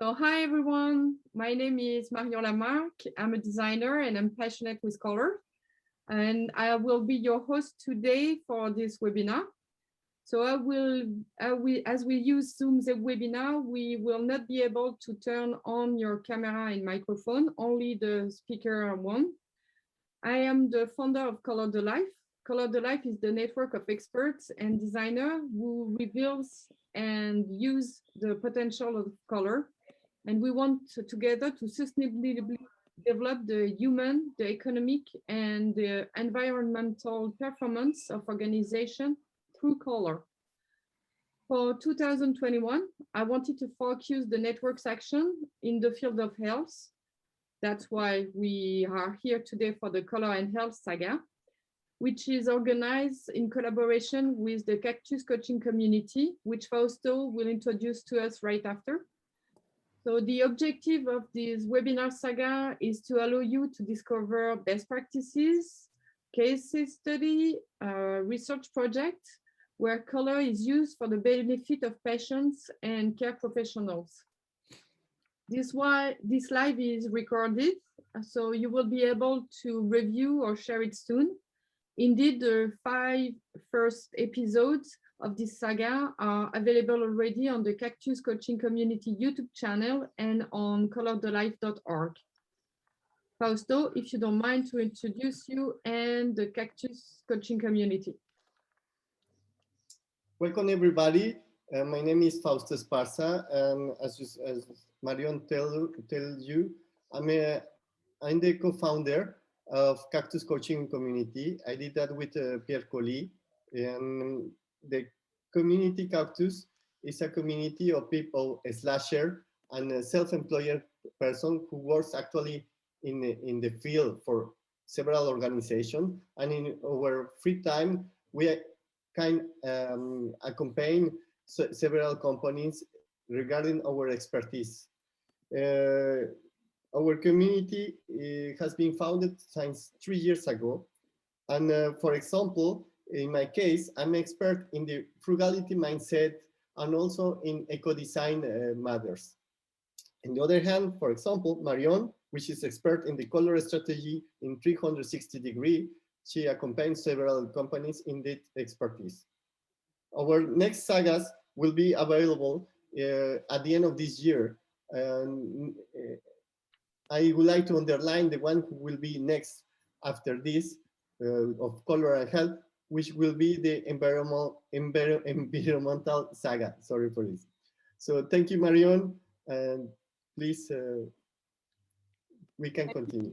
So hi everyone, my name is Marion Lamarck. I'm a designer and I'm passionate with color. And I will be your host today for this webinar. So as we use Zoom's webinar, we will not be able to turn on your camera and microphone, only the speaker one. I am the founder of ColorADD Life. ColorADD Life is the network of experts and designers who reveals and use the potential of color. And we want together to sustainably develop the human, the economic, and the environmental performance of organization through color. For 2021, I wanted to focus the network's action in the field of health. That's why we are here today for the Color and Health Saga, which is organized in collaboration with the Cactus coaching community, which Fausto will introduce to us right after. So the objective of this webinar saga is to allow you to discover best practices, case study, research project, where color is used for the benefit of patients and care professionals. This live is recorded, so you will be able to review or share it soon. Indeed, the 5 first episodes of this saga are available already on the Cactus Coaching Community YouTube channel and on colorblind.org. Fausto, if you don't mind to introduce you and the Cactus Coaching Community. Welcome everybody. My name is Fausto Esparza, and as Marion tells you, I'm the co-founder of Cactus Coaching Community. I did that with Pierre Colli, and the community Cactus is a community of people, a slasher and a self-employed person who works actually in the field for several organizations. And in our free time, we accompany several companies regarding our expertise. Our community has been founded since 3 years ago. And for example, in my case, I'm expert in the frugality mindset and also in eco-design matters. On the other hand, for example, Marion, which is expert in the color strategy in 360 degree, she accompanies several companies in that expertise. Our next sagas will be available at the end of this year. I would like to underline the one who will be next after this of Color and Health, which will be the environmental saga. Sorry for this. So thank you, Marion, and please, we can continue.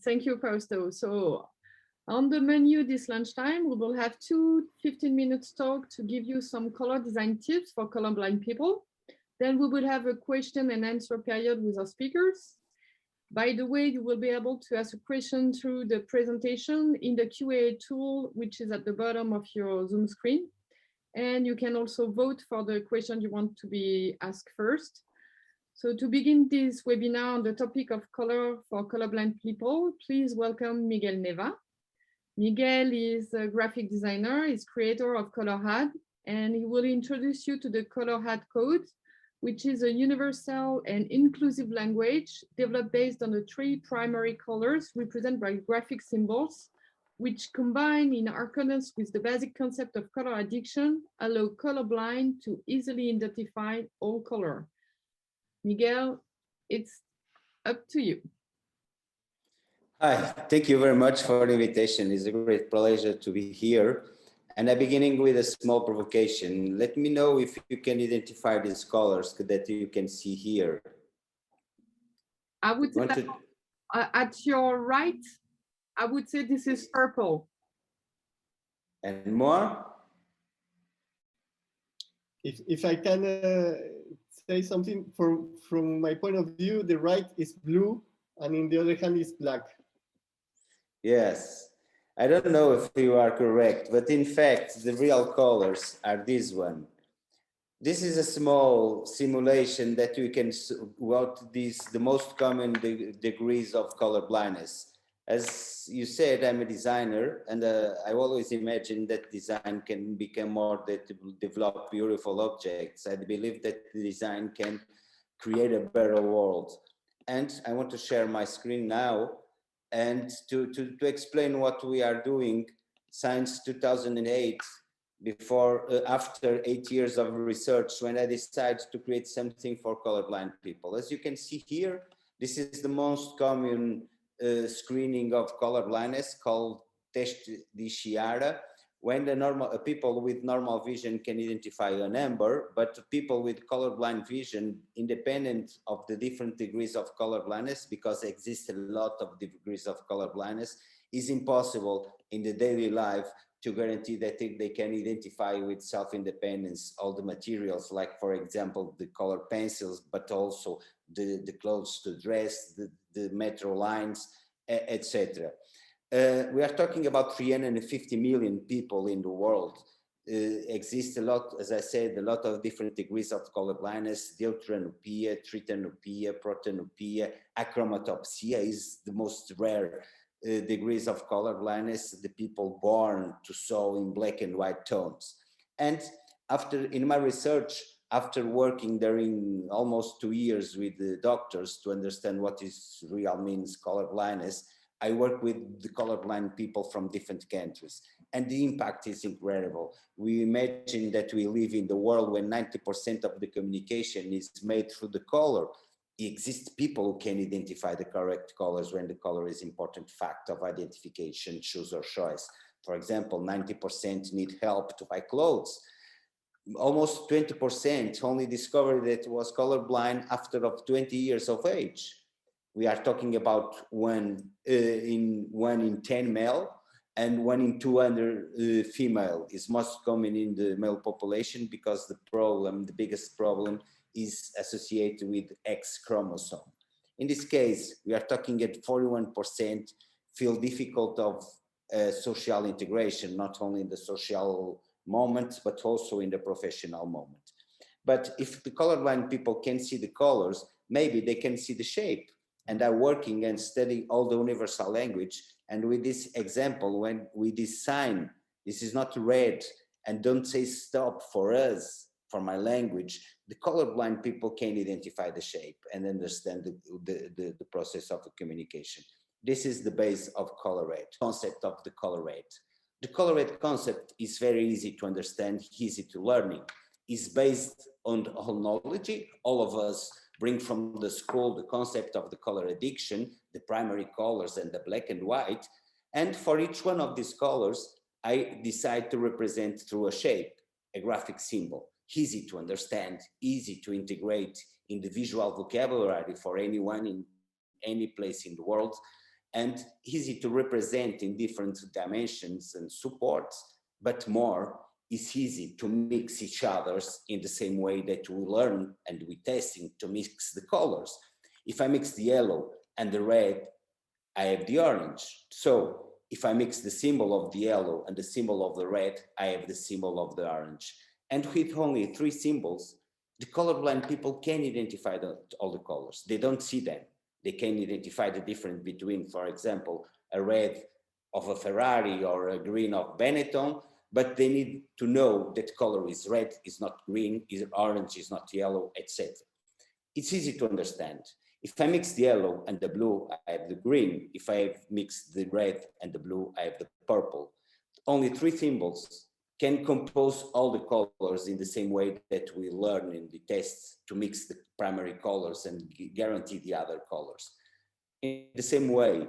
Thank you, Fausto. So on the menu this lunchtime, we will have 2 15-minute talk to give you some color design tips for colorblind people. Then we will have a question and answer period with our speakers. By the way, you will be able to ask a question through the presentation in the Q&A tool, which is at the bottom of your Zoom screen. And you can also vote for the question you want to be asked first. So to begin this webinar on the topic of color for colorblind people, please welcome Miguel Neiva. Miguel is a graphic designer, is creator of ColorADD, and he will introduce you to the ColorADD code, which is a universal and inclusive language developed based on the 3 primary colors represented by graphic symbols, which combine in accordance with the basic concept of color addiction, allow colorblind to easily identify all color. Miguel, it's up to you. Hi, thank you very much for the invitation. It's a great pleasure to be here. And I'm beginning with a small provocation. Let me know if you can identify these colors that you can see here. I would say that, at your right, I would say this is purple. And more? If I can say something from my point of view, the right is blue and in the other hand is black. Yes. I don't know if you are correct, but in fact, the real colors are this one. This is a small simulation that you can what the most common degrees of color blindness. As you said, I'm a designer, and I always imagine that design can become more that develop beautiful objects. I believe that the design can create a better world. And I want to share my screen now and to explain what we are doing since 2008, after 8 years of research, when I decided to create something for colorblind people. As you can see here, this is the most common screening of color blindness, called test de Chiara, when the people with normal vision can identify a number, but people with colorblind vision, independent of the different degrees of color blindness, because there exist a lot of degrees of color blindness, is impossible in the daily life to guarantee that they can identify with self-independence all the materials, like, for example, the color pencils, but also the clothes to dress, the metro lines, etc. We are talking about 350 million people in the world. Exist a lot, as I said, a lot of different degrees of color blindness: deuteranopia, tritanopia, protanopia. Achromatopsia is the most rare degrees of color blindness, the people born to saw in black and white tones. And in my research, after working during almost 2 years with the doctors to understand what is real means color blindness, I work with the colorblind people from different countries, and the impact is incredible. We imagine that we live in the world when 90% of the communication is made through the color. It exists people who can identify the correct colors when the color is important fact of identification, choose or choice. For example, 90% need help to buy clothes. Almost 20% only discovered that was colorblind after of 20 years of age. We are talking about one in 10 male and 1 in 200 female. Is most common in the male population because the biggest problem is associated with X chromosome. In this case, we are talking at 41% feel difficult of social integration, not only in the social moment, but also in the professional moment. But if the colorblind people can see the colors, maybe they can see the shape, and are working and studying all the universal language. And with this example, when we design, this is not red, and don't say stop for us, for my language, the colorblind people can identify the shape and understand the process of the communication. This is the base of ColorADD, concept of the ColorADD. The ColorADD concept is very easy to understand, easy to learning. It's based on knowledge. All of us bring from the school the concept of the color addiction, the primary colors and the black and white. And for each one of these colors, I decide to represent through a shape, a graphic symbol, easy to understand, easy to integrate in the visual vocabulary for anyone in any place in the world, and easy to represent in different dimensions and supports, but more, it's easy to mix each others in the same way that we learn and we testing to mix the colors. If I mix the yellow and the red, I have the orange. So if I mix the symbol of the yellow and the symbol of the red, I have the symbol of the orange. And with only 3 symbols, the colorblind people can identify all the colors. They don't see them. They can identify the difference between, for example, a red of a Ferrari or a green of Benetton, but they need to know that color is red, is not green, is orange, is not yellow, etc. It's easy to understand. If I mix the yellow and the blue, I have the green. If I have mixed the red and the blue, I have the purple. Only 3 symbols can compose all the colors in the same way that we learn in the tests to mix the primary colors and guarantee the other colors. In the same way,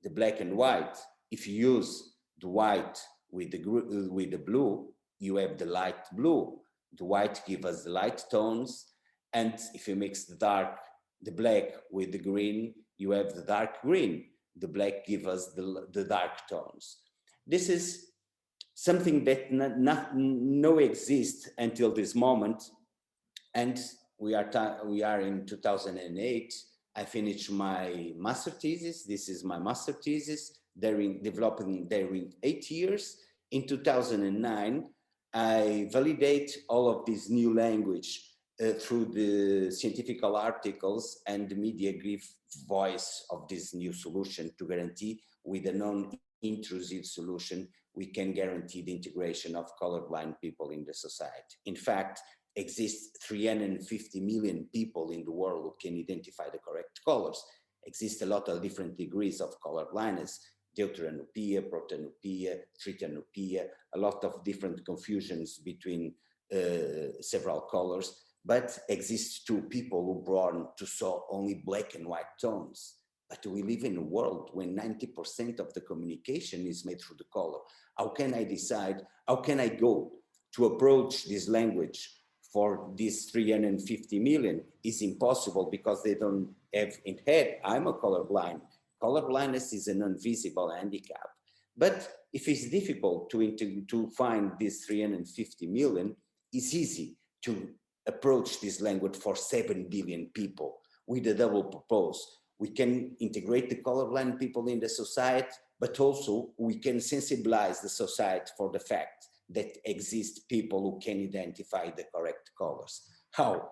the black and white, if you use the white with the blue, you have the light blue. The white gives us the light tones, and if you mix the black with the green, you have the dark green. The black gives us the dark tones. This is something that no exists until this moment, and we are in 2008. I finished my master thesis. This is my master thesis, developing during 8 years. In 2009, I validate all of this new language through the scientific articles, and the media give voice of this new solution to guarantee with a non-intrusive solution, we can guarantee the integration of colorblind people in the society. In fact, exist 350 million people in the world who can identify the correct colors. Exist a lot of different degrees of color blindness, deuteranopia, protanopia, tritanopia, a lot of different confusions between several colors, but exist two people who born to saw only black and white tones. But we live in a world when 90% of the communication is made through the color. How can I decide, how can I go to approach this language for these 350 million? Is impossible because they don't have in head, I'm a colorblind. Color blindness is an invisible handicap. But if it's difficult to find these 350 million, it's easy to approach this language for 7 billion people with a double purpose. We can integrate the colorblind people in the society, but also we can sensibilize the society for the fact that exist people who can identify the correct colors. How?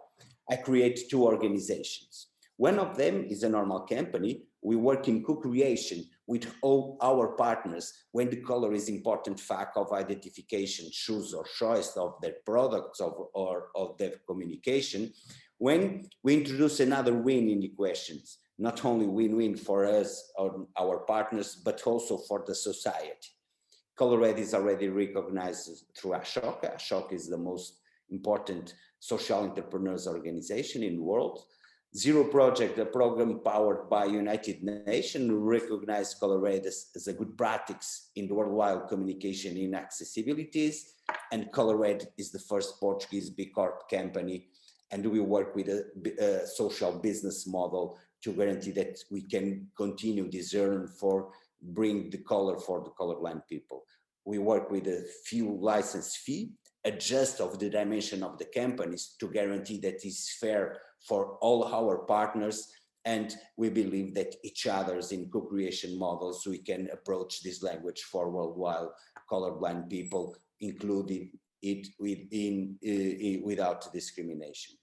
I create two organizations. One of them is a normal company. We work in co-creation with all our partners when the color is important fact of identification, choose or choice of their products or of their communication. When we introduce another win in the questions, not only win-win for us or our partners, but also for the society. ColorADD is already recognized through Ashoka. Ashoka is the most important social entrepreneurs organization in the world. Zero Project, a program powered by United Nations, recognized ColorADD as a good practice in the worldwide communication in accessibilities. And ColorADD is the first Portuguese B Corp company. And we work with a social business model to guarantee that we can continue this journey for bring the color for the colorblind people. We work with a few license fee, adjust of the dimension of the companies to guarantee that it's fair for all our partners. And we believe that each other's in co-creation models, we can approach this language for worldwide colorblind people, including it without discrimination.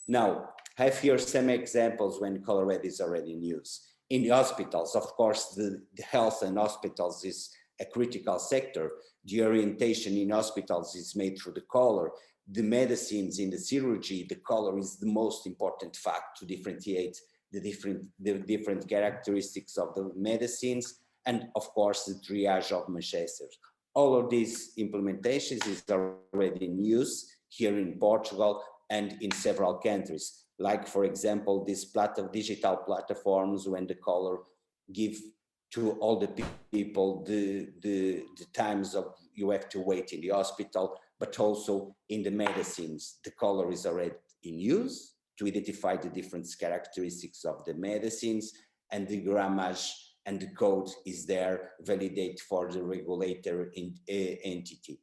Now, I have here some examples when ColorADD is already in use. In the hospitals, of course, the health and hospitals is a critical sector. The orientation in hospitals is made through the color. The medicines in the surgery, the color is the most important fact to differentiate the different characteristics of the medicines, and of course, the triage of Manchester. All of these implementations is already in use here in Portugal and in several countries. Like, for example, these digital platforms when the color give to all the people the times of you have to wait in the hospital, but also in the medicines, the color is already in use to identify the different characteristics of the medicines, and the grammage and the code is there, validate for the regulator entity.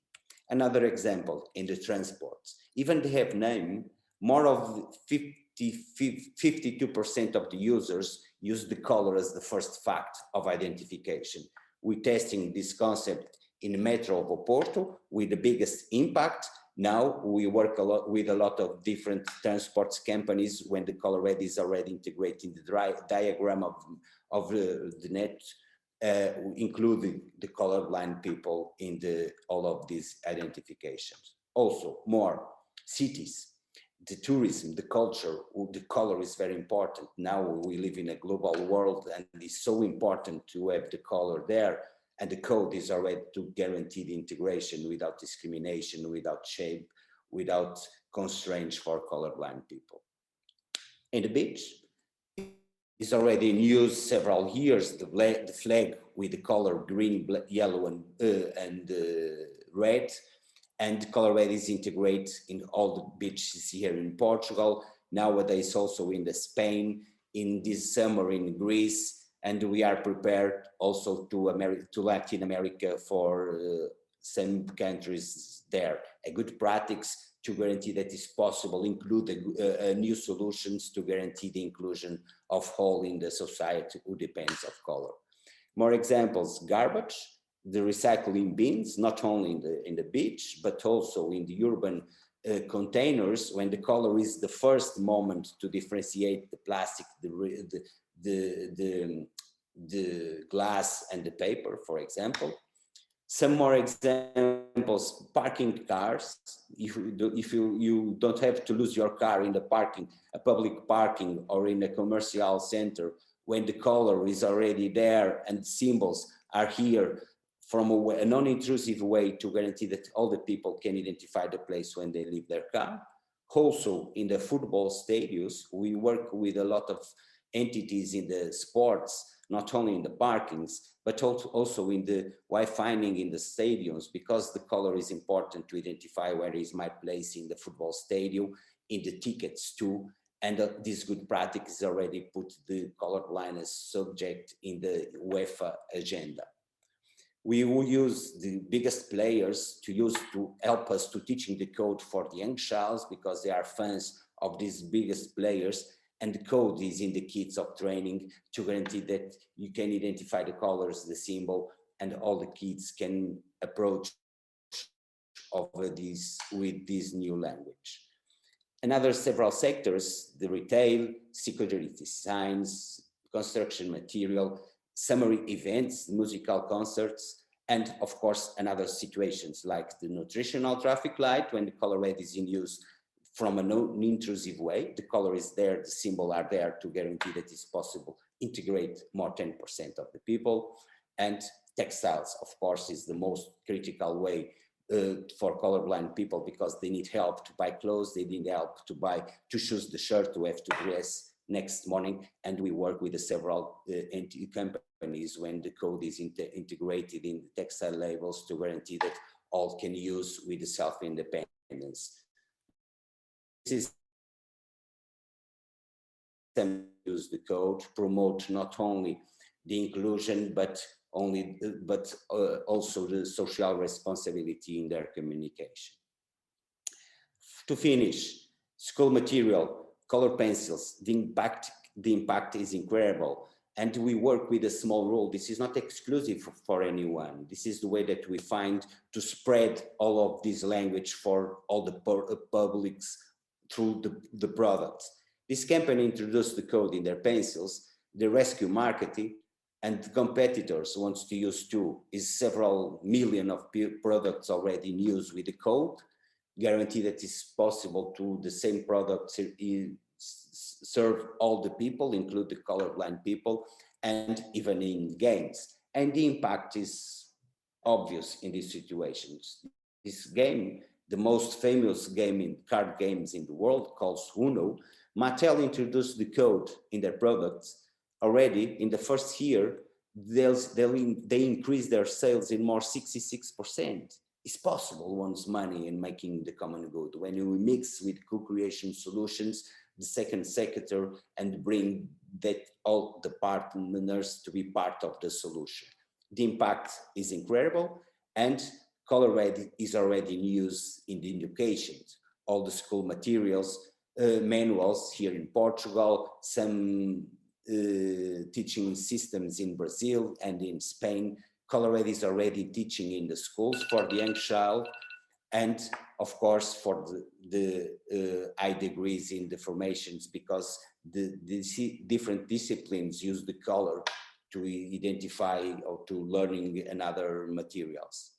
Another example in the transports, even they have name, more of 52% of the users use the color as the first fact of identification. We're testing this concept in the Metro of Porto with the biggest impact. Now we work a lot with a lot of different transports companies when the ColorADD is already integrating the diagram of the net, including the colorblind people in all of these identifications. Also, more cities. The tourism, the culture, the color is very important. Now we live in a global world and it's so important to have the color there, and the code is already to guarantee the integration without discrimination, without shame, without constraints for colorblind people. In the beach, is already in use several years, the flag with the color green, black, yellow and red. And ColorADD is integrated in all the beaches here in Portugal, nowadays also in Spain, in this summer in Greece, and we are prepared also to Latin America for some countries there. A good practice to guarantee that it's possible, include new solutions to guarantee the inclusion of all in the society who depends of color. More examples, garbage. The recycling bins, not only in the beach, but also in the urban containers, when the color is the first moment to differentiate the plastic, the glass and the paper, for example. Some more examples: parking cars. If you don't have to lose your car in the parking, a public parking or in a commercial center, when the color is already there and symbols are here from a non-intrusive way to guarantee that all the people can identify the place when they leave their car. Also, in the football stadiums, we work with a lot of entities in the sports, not only in the parkings, but also in the wayfinding in the stadiums, because the color is important to identify where is my place in the football stadium, in the tickets too. And this good practice already put the colorblind as subject in the UEFA agenda. We will use the biggest players to help us to teaching the code for the young childs, because they are fans of these biggest players, and the code is in the kits of training to guarantee that you can identify the colors, the symbol, and all the kids can approach over this with this new language. Another several sectors: the retail, security designs, construction material, summary events, musical concerts, and of course, another situations like the nutritional traffic light, when the ColorADD is in use from a non-intrusive way. The color is there, the symbol are there to guarantee that it's possible integrate more 10% of the people. And textiles, of course, is the most critical way for colorblind people, because they need help to buy clothes, they need help to choose the shirt to have to dress next morning. And we work with the several companies when the code is integrated in the textile labels to guarantee that all can use with the self-independence. This is use the code to promote not only the inclusion, but also the social responsibility in their communication. To finish, school material, color pencils, the impact is incredible. And we work with a small rule. This is not exclusive for anyone. This is the way that we find to spread all of this language for all the publics through the products. This company introduced the code in their pencils, the rescue marketing, and the competitors wants to use too. Is several million of products already in use with the code, guarantee that it's possible to the same product serve all the people, include the colorblind people, and even in games. And the impact is obvious in these situations. This game, the most famous game in card games in the world, called Uno, Mattel introduced the code in their products. Already in the first year, they increased their sales in more 66%. It's possible once money and making the common good. When you mix with co-creation solutions, the second sector, and bring that all the partners to be part of the solution. The impact is incredible, and ColorADD is already in use in the education. All the school materials, manuals here in Portugal, some teaching systems in Brazil and in Spain. ColorADD is already teaching in the schools for the young child, and of course for the high degrees in the formations, because the different disciplines use the color to identify or to learning another materials.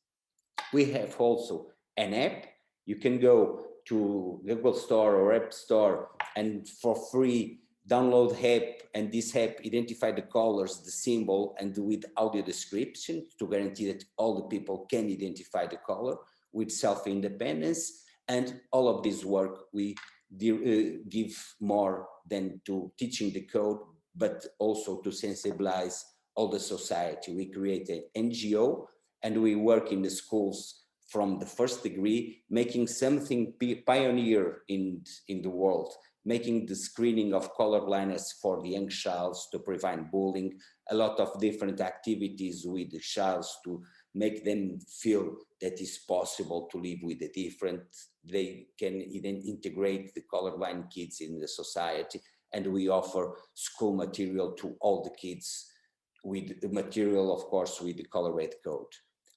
We have also an app. You can go to Google Store or App Store and for free download app, and this app identify the colors, the symbol, and with audio description to guarantee that all the people can identify the color with self-independence. And all of this work we give more than to teaching the code, but also to sensibilize all the society. We create an NGO and we work in the schools from the first degree, making something pioneer in the world, making the screening of color blindness for the young childs to prevent bullying, a lot of different activities with the childs to make them feel that it's possible to live with the different. They can even integrate the colorblind kids in the society, and we offer school material to all the kids with the material, of course, with the ColorADD code.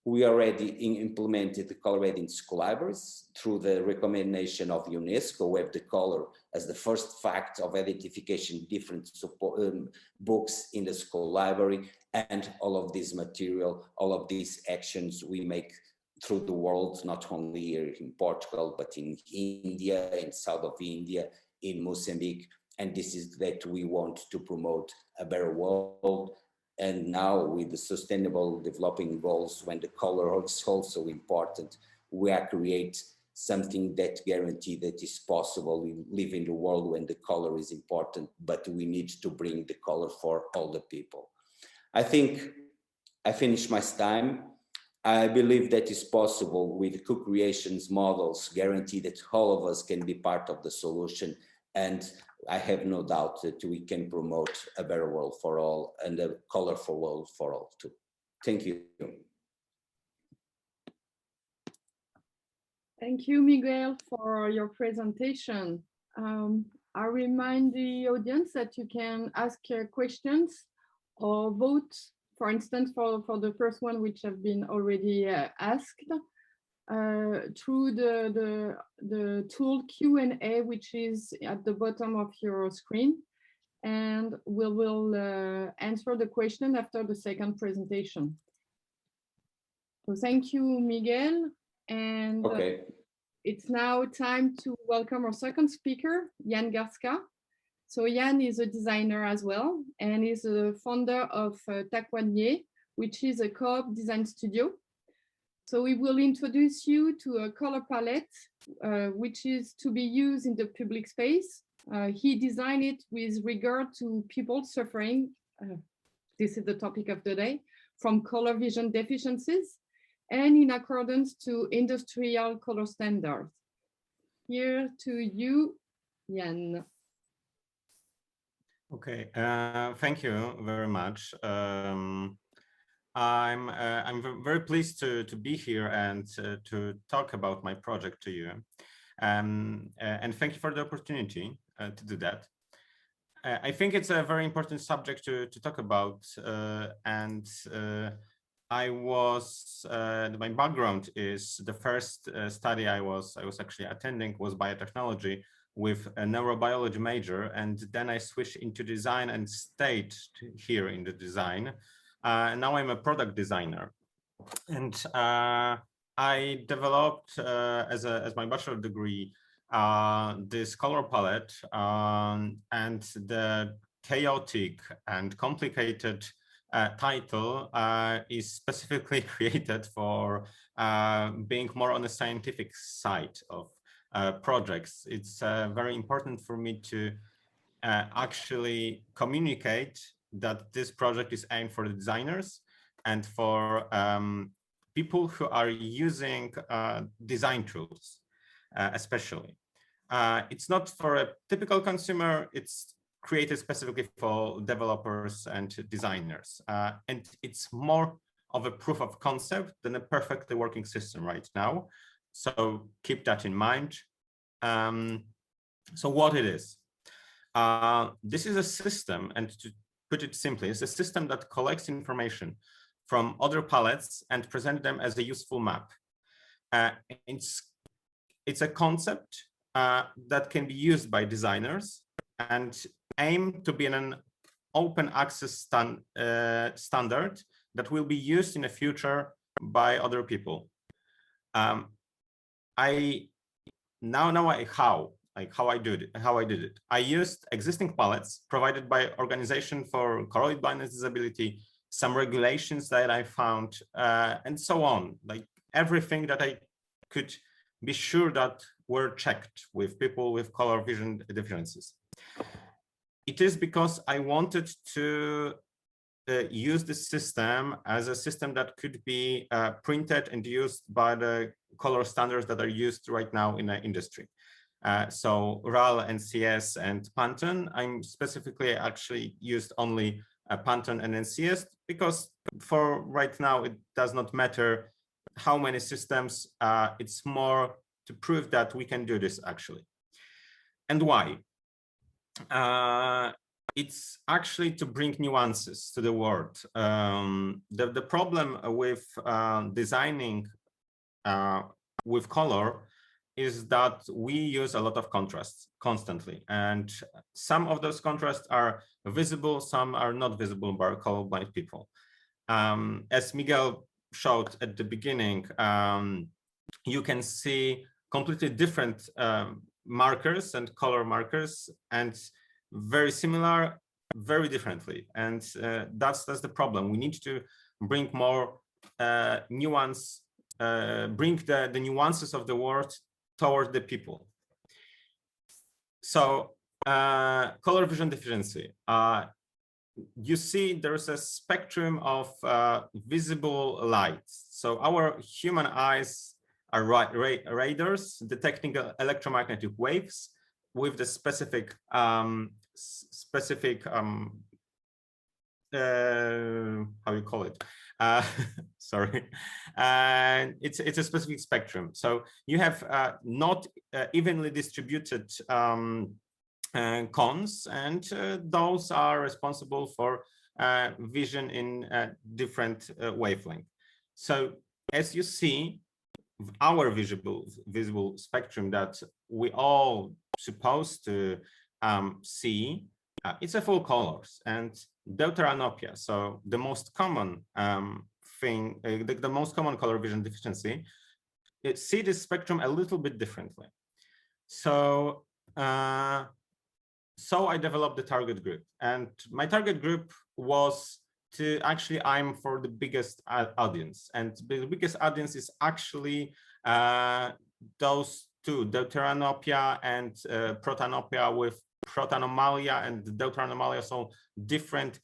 We already implemented the ColorADD in school libraries through the recommendation of UNESCO, where the color as the first fact of identification different books in the school library, and all of this material, all of these actions we make through the world, not only here in Portugal, but in India, in south of India, in Mozambique. And this is that we want to promote a better world. And now with the sustainable developing goals, when the color is also important, we are create something that guarantee that is possible. We live in the world when the color is important, but we need to bring the color for all the people. I think I finished my time. I believe that is possible with co-creations models, guarantee that all of us can be part of the solution. And I have no doubt that we can promote a better world for all and a colorful world for all too. Thank you. Thank you, Miguel, for your presentation. I remind the audience that you can ask questions or vote, for instance, for the first one, which have been already asked, through the tool Q&A, which is at the bottom of your screen. And we will answer the question after the second presentation. So thank you, Miguel. And okay. It's now time to welcome our second speaker, Jan Garstka. So Jan is a designer as well, and is a founder of Taquanier, which is a co-op design studio. So we will introduce you to a color palette, which is to be used in the public space. He designed it with regard to people suffering, this is the topic of the day, from color vision deficiencies, and in accordance to industrial color standards. Here to you, Jan. Okay, thank you very much. I'm very pleased to be here and to talk about my project to you. And thank you for the opportunity to do that. I think it's a very important subject to talk about, my background is the first study I was actually attending was biotechnology with a neurobiology major, and then I switched into design and stayed here in the design. Now I'm a product designer, and I developed as my bachelor degree this color palette, and the chaotic and complicated title is specifically created for being more on the scientific side of projects. It's very important for me to actually communicate that this project is aimed for the designers and for people who are using design tools, especially. It's not for a typical consumer, it's created specifically for developers and designers. And it's more of a proof of concept than a perfectly working system right now. So keep that in mind. So what it is. This is a system, and to put it simply, it's a system that collects information from other palettes and present them as a useful map. It's a concept that can be used by designers and aim to be an open access standard that will be used in the future by other people. How I did it. I used existing palettes provided by Organization for Colorblind Blindness Disability, some regulations that I found, and so on. Like everything that I could be sure that were checked with people with color vision deficiencies. It is because I wanted to use this system as a system that could be printed and used by the color standards that are used right now in the industry. So RAL, NCS, and Pantone. I'm specifically actually used only Pantone and NCS because for right now, it does not matter how many systems. It's more to prove that we can do this actually. And why? it's actually to bring nuances to the word. The problem with designing with color is that we use a lot of contrasts constantly, and some of those contrasts are visible, some are not visible by colorblind people. As Miguel showed at the beginning, you can see completely different markers and color markers, and very similar, very differently. And that's the problem. We need to bring more nuance, bring the nuances of the word toward the people. So color vision deficiency. You see there's a spectrum of visible light. So our human eyes are radars detecting electromagnetic waves with the specific how you call it? Sorry, and it's a specific spectrum. So you have not evenly distributed cones, and those are responsible for vision in different wavelength. So as you see, our visible spectrum that we all supposed to see, it's a full colors and deuteranopia. So the most common thing, the most common color vision deficiency, see this spectrum a little bit differently. So so I developed the target group, and my target group was to actually aim for the biggest audience, and the biggest audience is actually those two, deuteranopia and protanopia, with protanomalia and deuteranomalia, so different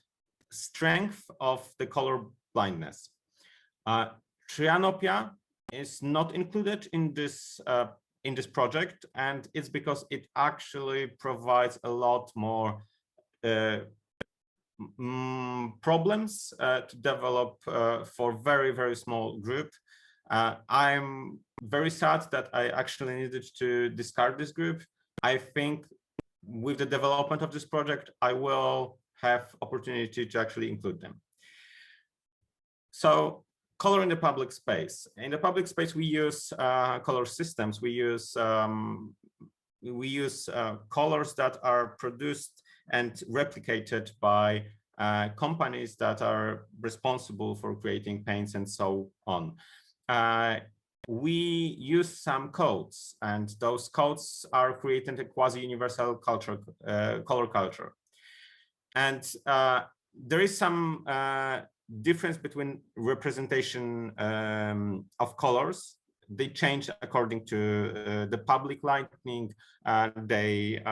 strength of the color blindness. Trianopia is not included in this project, and it's because it actually provides a lot more problems to develop for very small group. I'm very sad that I actually needed to discard this group. I think with the development of this project, I will have opportunity to actually include them. So color in the public space. In the public space, we use color systems. We use colors that are produced and replicated by companies that are responsible for creating paints and so on. We use some codes, and those codes are created a quasi-universal culture, color culture. And there is some difference between representation of colors. They change according to the public lighting. They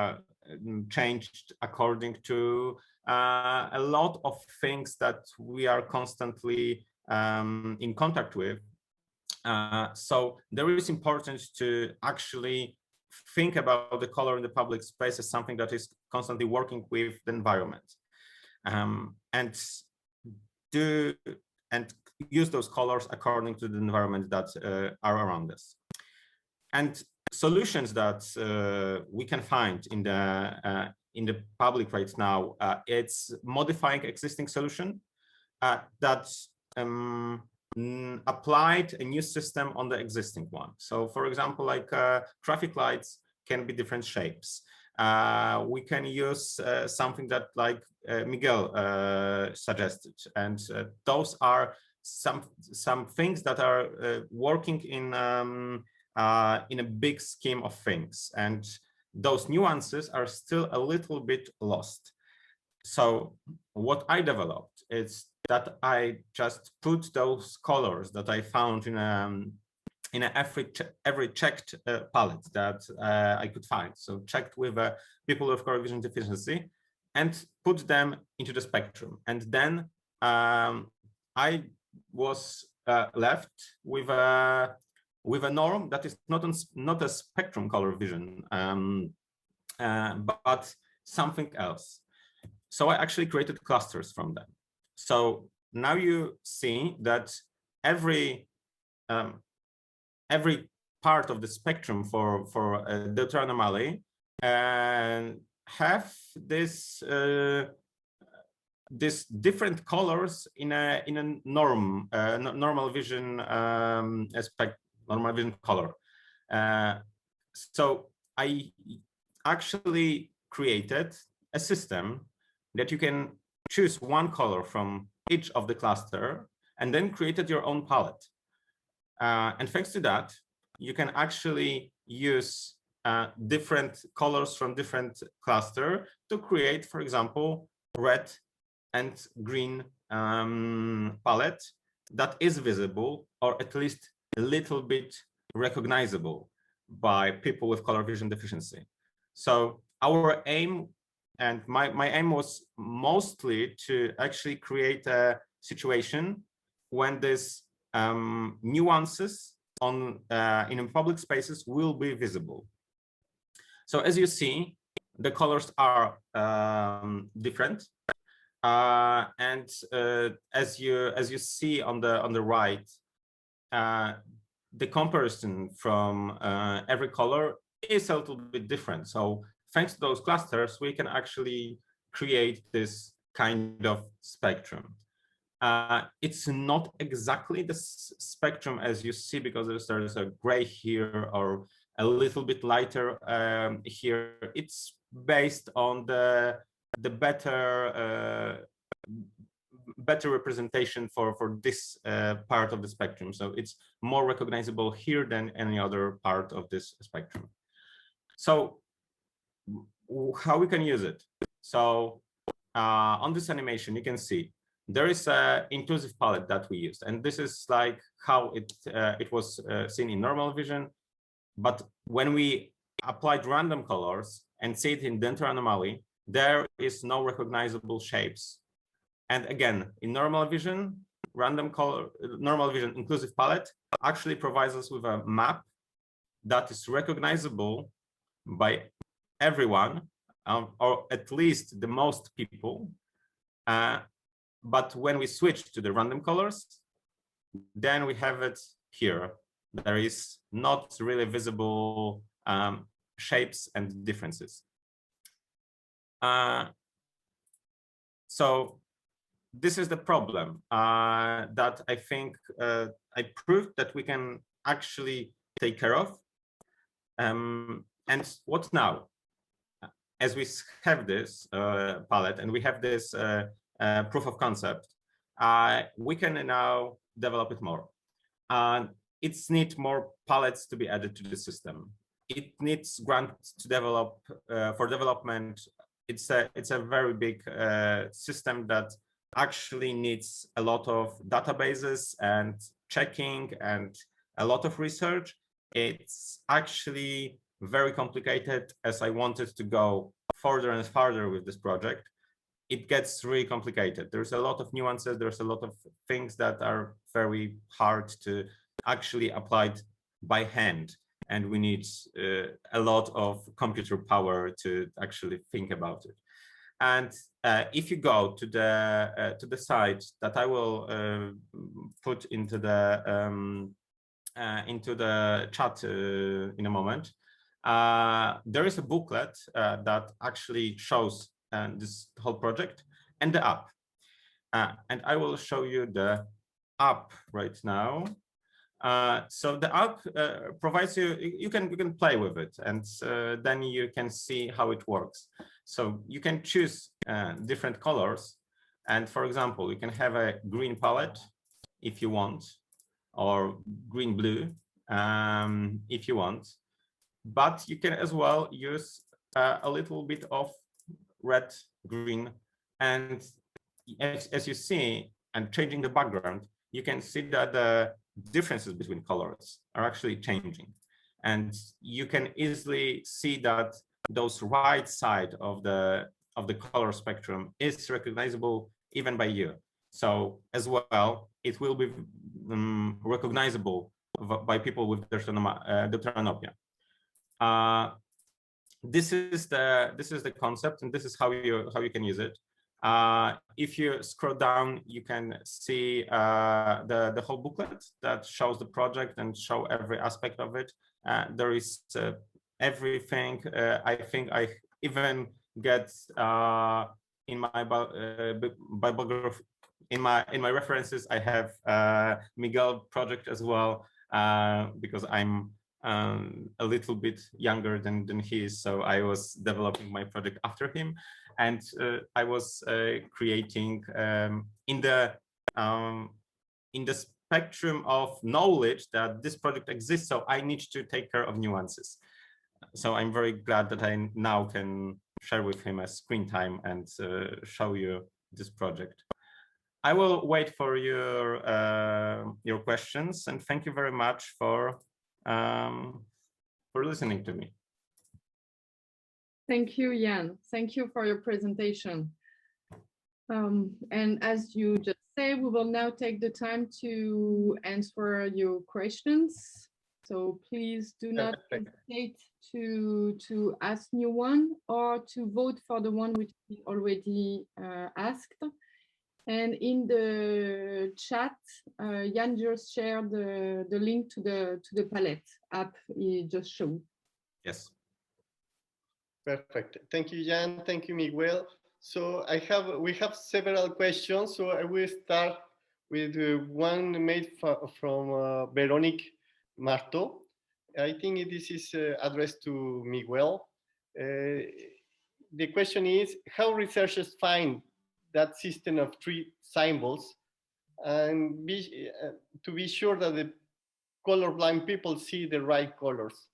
changed according to a lot of things that we are constantly in contact with. So there is importance to actually think about the color in the public space as something that is constantly working with the environment, and use those colors according to the environment that are around us. And solutions that we can find in the public right now, it's modifying existing solution that applied a new system on the existing one. So for example, like traffic lights can be different shapes. We can use something that like Miguel suggested, and those are some things that are working in a big scheme of things, and those nuances are still a little bit lost. So what I developed is that I just put those colors that I found in every checked palette that I could find. So checked with people with color vision deficiency, and put them into the spectrum. And then I was left with a norm that is not a spectrum color vision, but something else. So I actually created clusters from them. So now you see that every part of the spectrum for the deuteranomaly have this this different colors in a normal vision aspect, normal vision color. So I actually created a system that you can choose one color from each of the cluster and then created your own palette. And thanks to that, you can actually use different colors from different cluster to create, for example, red and green palette that is visible, or at least a little bit recognizable by people with color vision deficiency. So our aim, and my aim was mostly to actually create a situation when this nuances on in public spaces will be visible. So as you see, the colors are different, and as you see on the right, the comparison from every color is a little bit different. So thanks to those clusters, we can actually create this kind of spectrum. It's not exactly the spectrum as you see, because there's a gray here or a little bit lighter here. It's based on the better representation for this part of the spectrum. So it's more recognizable here than any other part of this spectrum. So how we can use it? So on this animation, you can see there is an inclusive palette that we used, and this is like how it was seen in normal vision. But when we applied random colors and see it in denser anomaly, there is no recognizable shapes. And again, in normal vision, normal vision inclusive palette actually provides us with a map that is recognizable by everyone, or at least the most people. But when we switch to the random colors, then we have it here. There is not really visible shapes and differences. So this is the problem that I think I proved that we can actually take care of. And what now? As we have this palette and we have this proof of concept, we can now develop it more. It needs more palettes to be added to the system. It needs grants to develop for development. It's a very big system that actually needs a lot of databases and checking and a lot of research. It's actually very complicated. As I wanted to go further and farther with this project, it gets really complicated. There's a lot of nuances. There's a lot of things that are very hard to actually apply by hand. And we need a lot of computer power to actually think about it. And if you go to the site that I will put into the chat in a moment, there is a booklet that actually shows this whole project and the app. And I will show you the app right now. So the app provides you can play with it, and then you can see how it works. So you can choose different colors, and for example, you can have a green palette if you want, or green blue if you want, but you can as well use a little bit of red, green, and as you see, and changing the background, you can see that the differences between colors are actually changing, and you can easily see that those right side of the color spectrum is recognizable even by you. So as well, it will be recognizable by people with deuteranopia. This is the concept, and this is how you can use it. If you scroll down, you can see the whole booklet that shows the project and show every aspect of it. There is everything. I think I even get in my bibliography, in my references, I have Miguel project as well, because I'm a little bit younger than he is, so I was developing my project after him, and I was creating in the spectrum of knowledge that this project exists, so I need to take care of nuances. So I'm very glad that I now can share with him a screen time and show you this project. I will wait for your questions, and thank you very much for listening to me. Thank you, Jan. Thank you for your presentation. And as you just say, we will now take the time to answer your questions. So please do not hesitate to ask new one or to vote for the one which we already asked. And in the chat, Jan just shared the link to the palette app he just showed. Yes. Perfect. Thank you, Jan. Thank you, Miguel. So we have several questions. So I will start with one made from Veronique Marto. I think this is addressed to Miguel. The question is, how researchers find that system of three symbols and to be sure that the colorblind people see the right colors?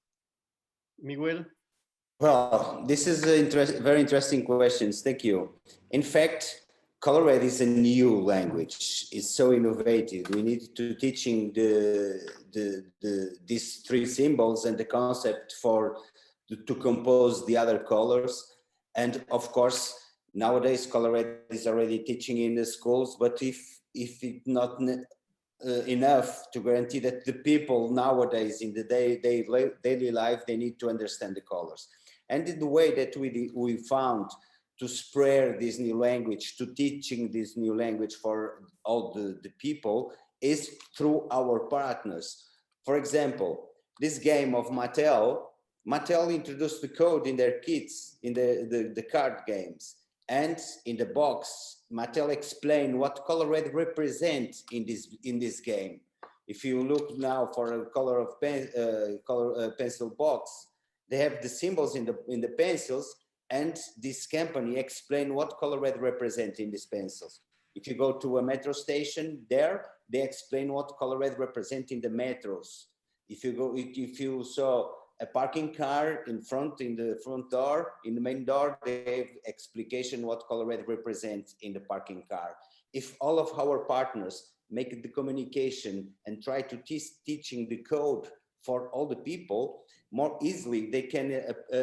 Miguel? Well, this is a very interesting questions. Thank you. In fact, ColorADD is a new language. It's so innovative. We need to teaching these three symbols and the concept to compose the other colors. And of course, nowadays ColorADD is already teaching in the schools. But if it's not enough to guarantee that the people nowadays in the daily life, they need to understand the colors. And the way that we found to spread this new language, to teaching this new language for all the people, is through our partners. For example, this game of Mattel introduced the code in their kits, in the card games. And in the box, Mattel explained what ColorADD represents in this game. If you look now for a color pencil box, they have the symbols in the pencils, and this company explain what ColorADD represents in these pencils. If you go to a metro station, they explain what ColorADD represents in the metros. If you saw a parking car in the front door, in the main door, they have explication what ColorADD represents in the parking car. If all of our partners make the communication and try to teaching the code for all the people, more easily they can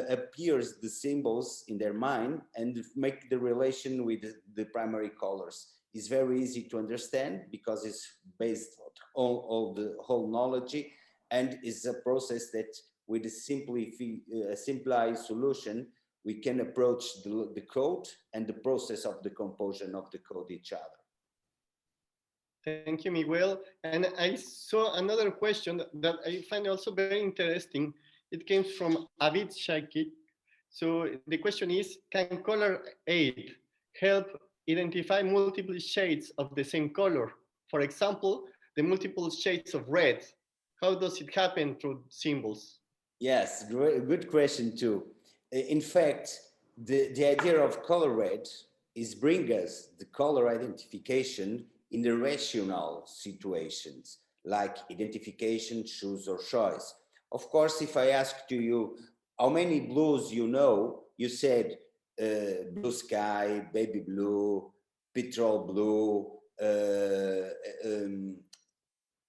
appear the symbols in their mind and make the relation with the primary colors. It's very easy to understand because it's based on all the whole knowledge, and is a process that with a simplified solution, we can approach the code and the process of the composition of the code each other. Thank you, Miguel. And I saw another question that I find also very interesting. It came from Abid Shaki. So the question is, can ColorADD help identify multiple shades of the same color? For example, the multiple shades of red. How does it happen through symbols? Yes, good question too. In fact, the idea of ColorADD is bring us the color identification in the rational situations, like identification, choose or choice. Of course, if I ask to you, how many blues you know, you said blue sky, baby blue, petrol blue,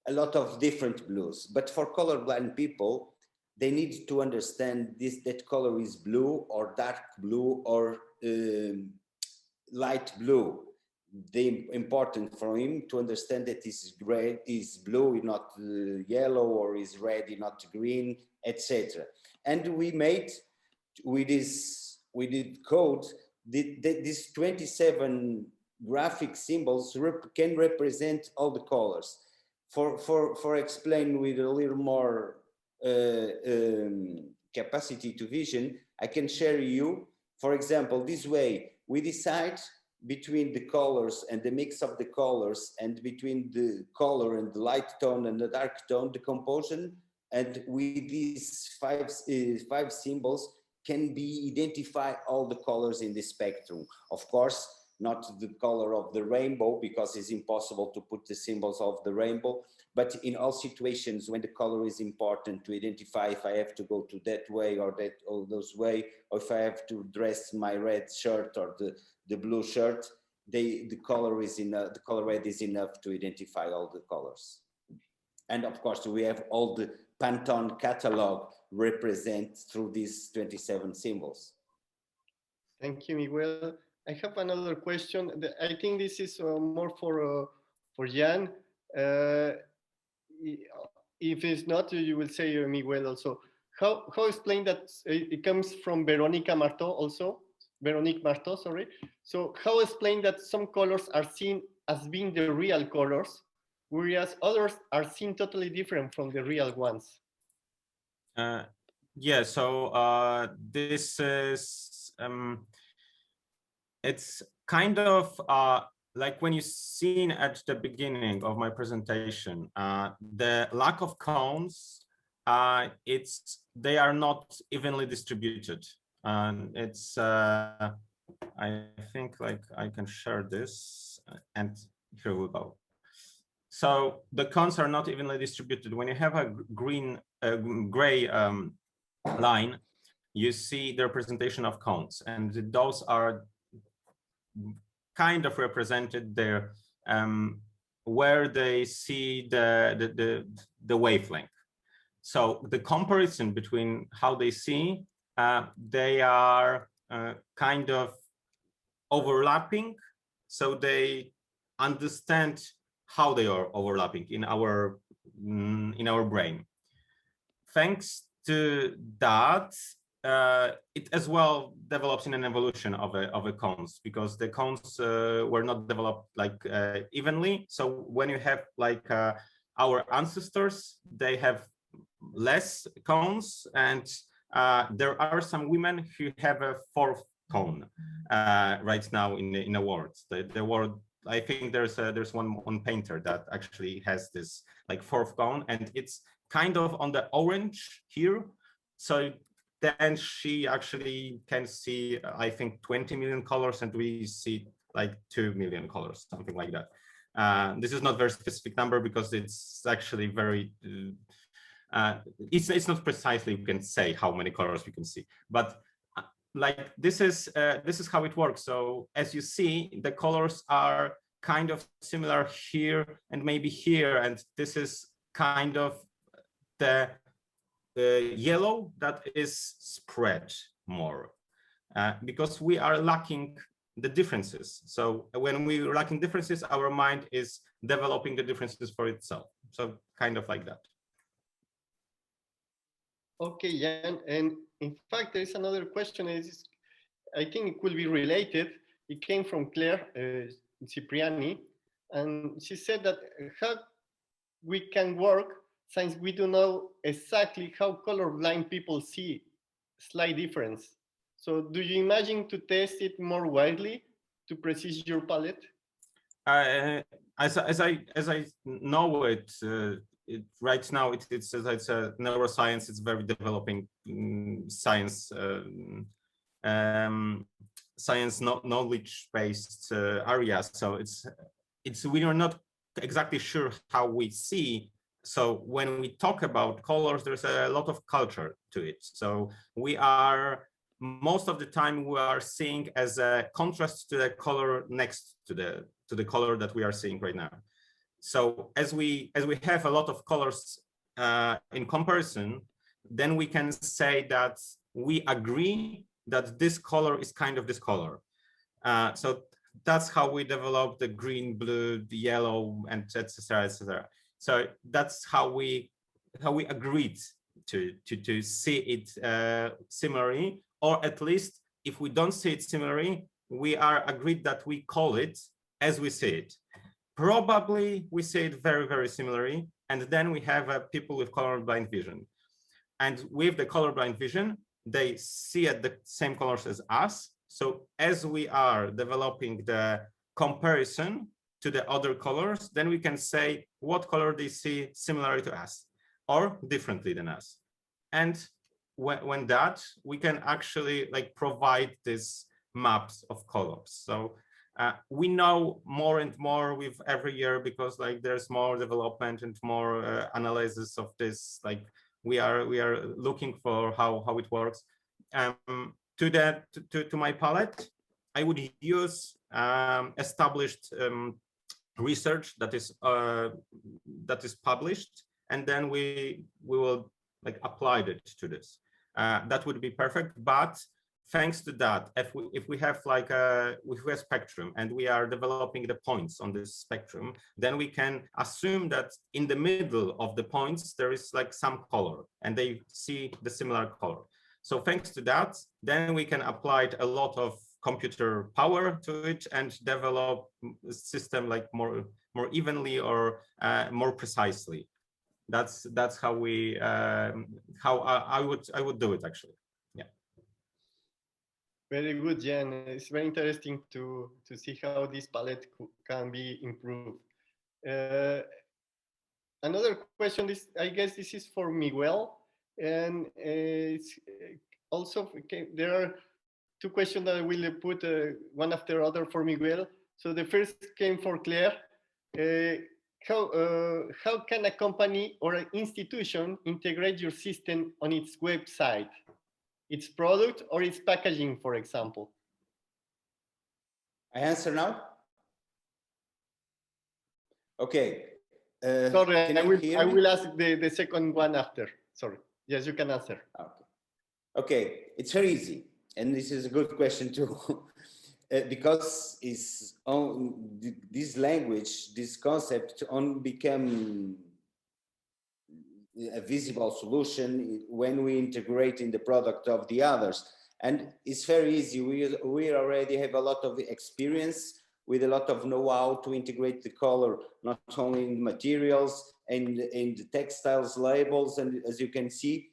a lot of different blues. But for colorblind people, they need to understand that color is blue or dark blue or light blue. The important for him to understand that is red is blue, not yellow, or is red, not green, etc. And we made with the code these 27 graphic symbols can represent all the colors. For explain with a little more capacity to vision, I can share you For example, this way, we decide between the colors and the mix of the colors and between the color and the light tone and the dark tone, the composition, and with these five symbols can be identify all the colors in the spectrum. Of course, not the color of the rainbow, because it's impossible to put the symbols of the rainbow, but in all situations when the color is important to identify if I have to go to that way or that or those way, or if I have to dress my red shirt or the blue shirt, the color is enough, the ColorADD is enough to identify all the colors. And of course, we have all the Pantone catalog represent through these 27 symbols. Thank you, Miguel. I have another question. I think this is more for Jan. If it's not, you will say Miguel also. How explain that it comes from Veronique Marteau, sorry. So how explain that some colors are seen as being the real colors, whereas others are seen totally different from the real ones? Yeah, so this is, it's kind of like when you seen at the beginning of my presentation, the lack of cones, they are not evenly distributed. And it's, I think like I can share this and here we go. So the cones are not evenly distributed. When you have a gray line, you see the representation of cones, and those are kind of represented there where they see the wavelength. So the comparison between how they see, they are kind of overlapping, so they understand how they are overlapping in our brain. Thanks to that, it as well develops in an evolution of a cones, because the cones were not developed like evenly. So when you have like our ancestors, they have less cones, and there are some women who have a fourth cone right now in the world. The world, I think there's one painter that actually has this like fourth cone, and it's kind of on the orange here. So then she actually can see, I think, 20 million colors, and we see like 2 million colors, something like that. This is not very specific number because it's actually very, it's not precisely we can say how many colors we can see, but like this is how it works. So as you see, the colors are kind of similar here and maybe here, and this is kind of the yellow that is spread more because we are lacking the differences. So when we are lacking differences, our mind is developing the differences for itself. So kind of like that. Okay, Jan, and in fact, there is another question. I think it could be related. It came from Claire Cipriani, and she said that how we can work since we don't know exactly how colorblind people see slight difference. So do you imagine to test it more widely to precise your palette? As I know it, right now it's a neuroscience. It's very developing science, science knowledge-based area. So we are not exactly sure how we see. So when we talk about colors, there's a lot of culture to it. So we are most of the time we are seeing as a contrast to the color next to the color that we are seeing right now. So as we have a lot of colors in comparison, then we can say that we agree that this color is kind of this color. So that's how we develop the green, blue, the yellow, and etc., etc. So that's how we agreed to see it similarly, or at least if we don't see it similarly, we are agreed that we call it as we see it. Probably we see it very, very similarly, and then we have people with colorblind vision. And with the colorblind vision, they see at the same colors as us. So as we are developing the comparison to the other colors, then we can say what color they see similarly to us or differently than us. And when that, we can actually like provide these maps of colors. So we know more and more with every year, because like there's more development and more analysis of this. Like we are looking for how it works. To my palette, I would use established research that is published, and then we will like apply it to this. That would be perfect. But thanks to that, if we have like a spectrum and we are developing the points on this spectrum, then we can assume that in the middle of the points there is like some color and they see the similar color. So thanks to that, then we can apply a lot of computer power to it and develop a system like more evenly or more precisely. That's how we how I would do it actually. Yeah. Very good, Jan. It's very interesting to see how this palette can be improved. Another question is, I guess this is for Miguel, and it's also there are two questions that I will put one after other for Miguel. So the first came for Claire. How can a company or an institution integrate your system on its website, its product or its packaging, for example? I answer now? Okay. Sorry, I will ask the second one after. Sorry. Yes, you can answer. Okay, it's very easy. And this is a good question too. Because it's on this language, this concept only become a visible solution when we integrate in the product of the others. And it's very easy. We already have a lot of experience with a lot of know-how to integrate the color, not only in materials and in the textiles labels, and as you can see,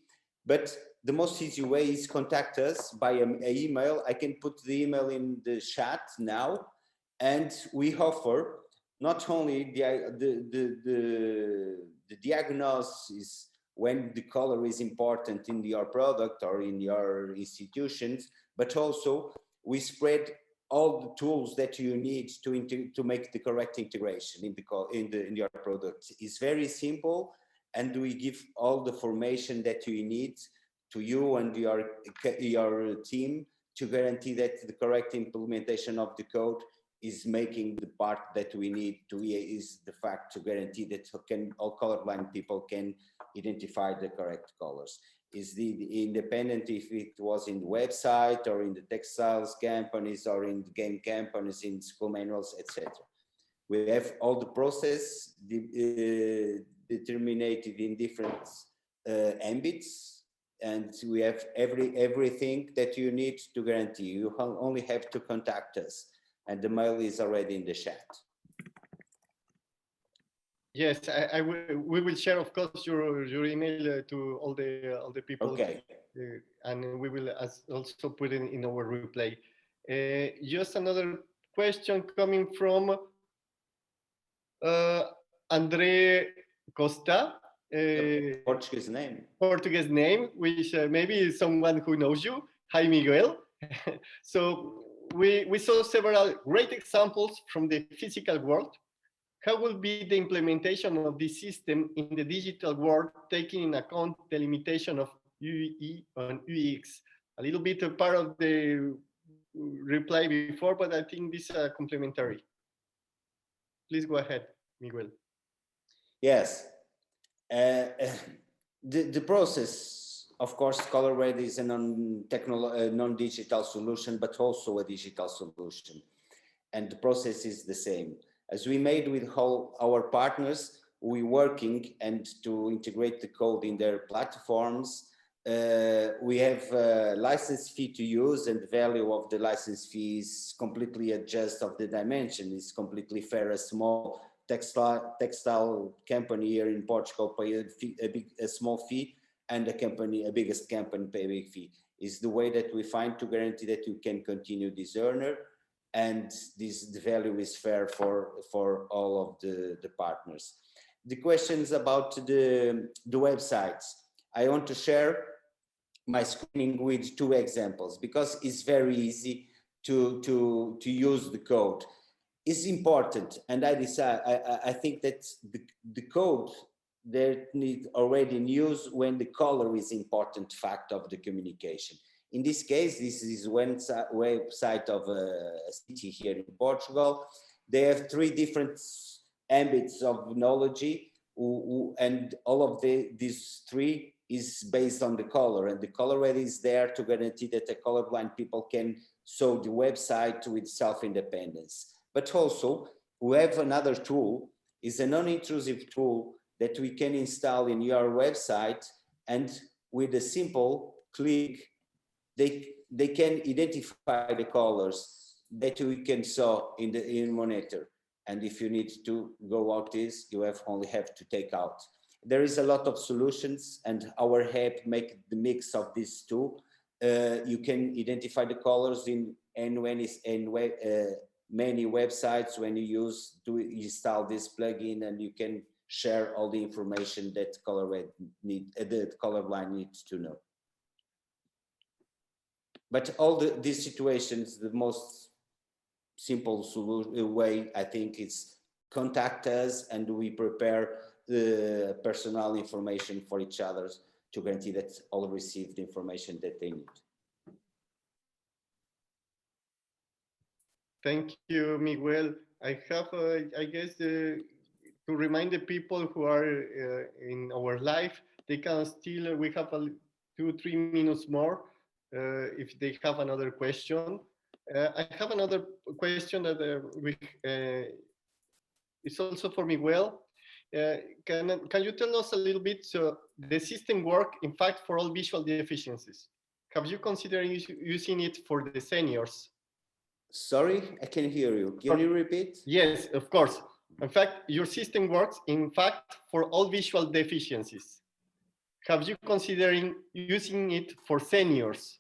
but the most easy way is contact us by an email. I can put the email in the chat now, and we offer not only the diagnosis when the color is important in your product or in your institutions, but also we spread all the tools that you need to make the correct integration in your product. It's very simple, and we give all the formation that you need to you and your team to guarantee that the correct implementation of the code is making the part that we need to, is the fact to guarantee that all colorblind people can identify the correct colors. Is the independent if it was in the website or in the textiles companies or in the game companies, in school manuals, etc. We have all the process determined in different ambits, and we have everything that you need to guarantee. You only have to contact us, and the mail is already in the chat. Yes, we will share, of course, your email to all the people. Okay. And we will also put it in our replay. Just another question coming from Andre Costa. Portuguese name. Portuguese name, which maybe is someone who knows you. Hi, Miguel. So we saw several great examples from the physical world. How will be the implementation of this system in the digital world, taking into account the limitation of UE and UX? A little bit a part of the reply before, but I think this is complementary. Please go ahead, Miguel. Yes. The process, of course, ColorADD is a non-digital solution, but also a digital solution. And the process is the same. As we made with all our partners, we're working and to integrate the code in their platforms. We have a license fee to use, and the value of the license fee is completely adjusted of the dimension. It's completely fair. A small textile company here in Portugal pay a small fee, and a biggest company pay a big fee. Is the way that we find to guarantee that you can continue this earner, and the value is fair for all of the partners. The questions about the websites. I want to share my screening with two examples because it's very easy to use the code. It's important, and I think that the code that need already in use when the color is important fact of the communication. In this case, this is one website of a city here in Portugal. They have 3 different ambits of knowledge, and all of these 3 is based on the color, and the ColorADD is there to guarantee that the colorblind people can show the website with self-independence. But also, we have another tool, is a non-intrusive tool that we can install in your website, and with a simple click, they can identify the colors that we can saw in monitor. And if you need to go out this, you only have to take out. There is a lot of solutions, and our app make the mix of these two. You can identify the colors in many websites when you install this plugin, and you can share all the information that the colorblind needs to know. But all these situations, the most simple way, I think, is contact us, and we prepare the personal information for each other to guarantee that all receive the information that they need. Thank you, Miguel. I have, I guess, to remind the people who are in our live, they can still, we have 2-3 minutes more if they have another question. I have another question that is also for Miguel. Can you tell us a little bit, so the system work, in fact, for all visual deficiencies? Have you considered using it for the seniors? Sorry, I can hear you. Can you repeat? Yes, of course. In fact, your system works, in fact, for all visual deficiencies. Have you considering using it for seniors?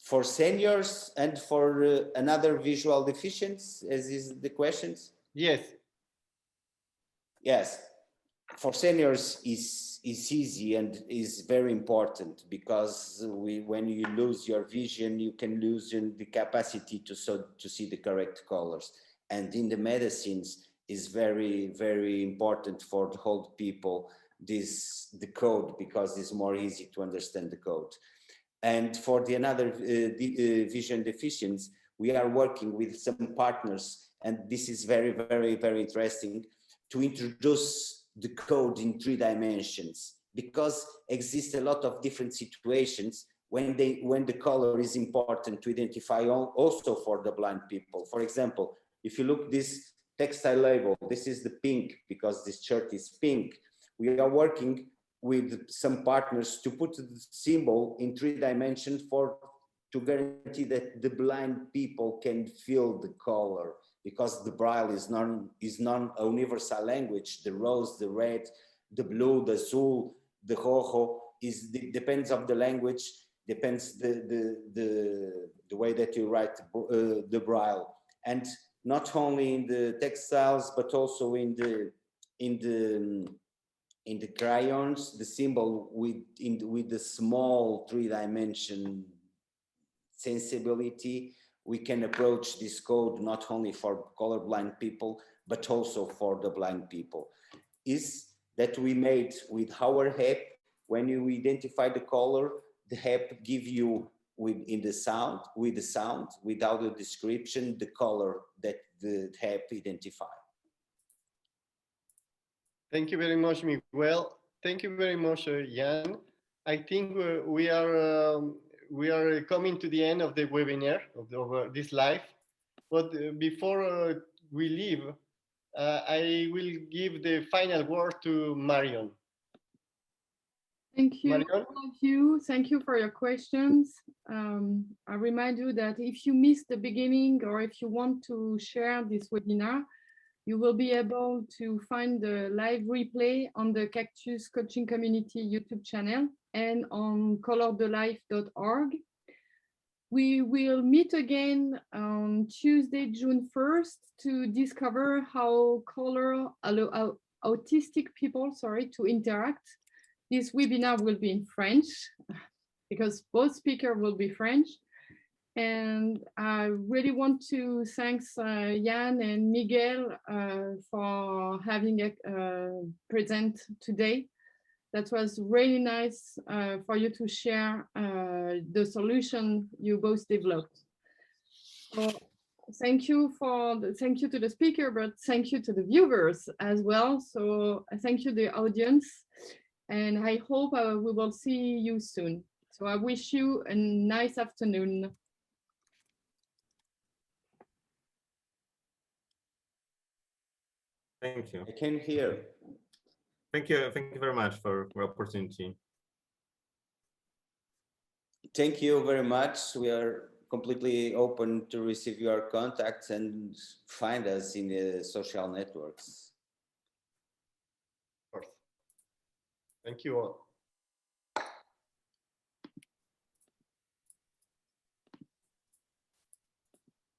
For seniors and for another visual deficiency, as is the questions? Yes. Yes. For seniors is easy and is very important, because when you lose your vision, you can lose the capacity to see the correct colors. And in the medicines is very, very important for the old people, the code, because it's more easy to understand the code. And for the another vision deficiencies, we are working with some partners, and this is very, very, very interesting, to introduce the code in 3 dimensions, because exist a lot of different situations when the color is important to identify also for the blind people. For example, if you look this textile label, this is the pink, because this shirt is pink. We are working with some partners to put the symbol in 3 dimensions to guarantee that the blind people can feel the color, because the Braille is non a universal language. The rose, the red, the blue, the azul, the rojo depends of the language, depends the way that you write the Braille. And not only in the textiles, but also in the crayons, the symbol with the small 3-dimension sensibility, we can approach this code not only for colorblind people, but also for the blind people. Is that we made with our app, when you identify the color, the app give you with the sound, without the description, the color that the app identify. Thank you very much, Miguel. Thank you very much, Jan. I think we are coming to the end of the webinar, of this live. But before we leave, I will give the final word to Marion. Thank you, Marion? all of you. Thank you for your questions. I remind you that if you missed the beginning, or if you want to share this webinar, you will be able to find the live replay on the Cactus Coaching Community YouTube channel. and on colorblind.org. We will meet again on Tuesday, June 1st to discover how color allow autistic people, to interact. This webinar will be in French because both speakers will be French. And I really want to thank Jan and Miguel for having a present today. That was really nice for you to share the solution you both developed. So thank you to the speaker, but thank you to the viewers as well. So thank you, the audience, and I hope we will see you soon. So I wish you a nice afternoon. Thank you. I can hear. Thank you very much for the opportunity. Thank you very much. We are completely open to receive your contacts and find us in the social networks. Thank you all.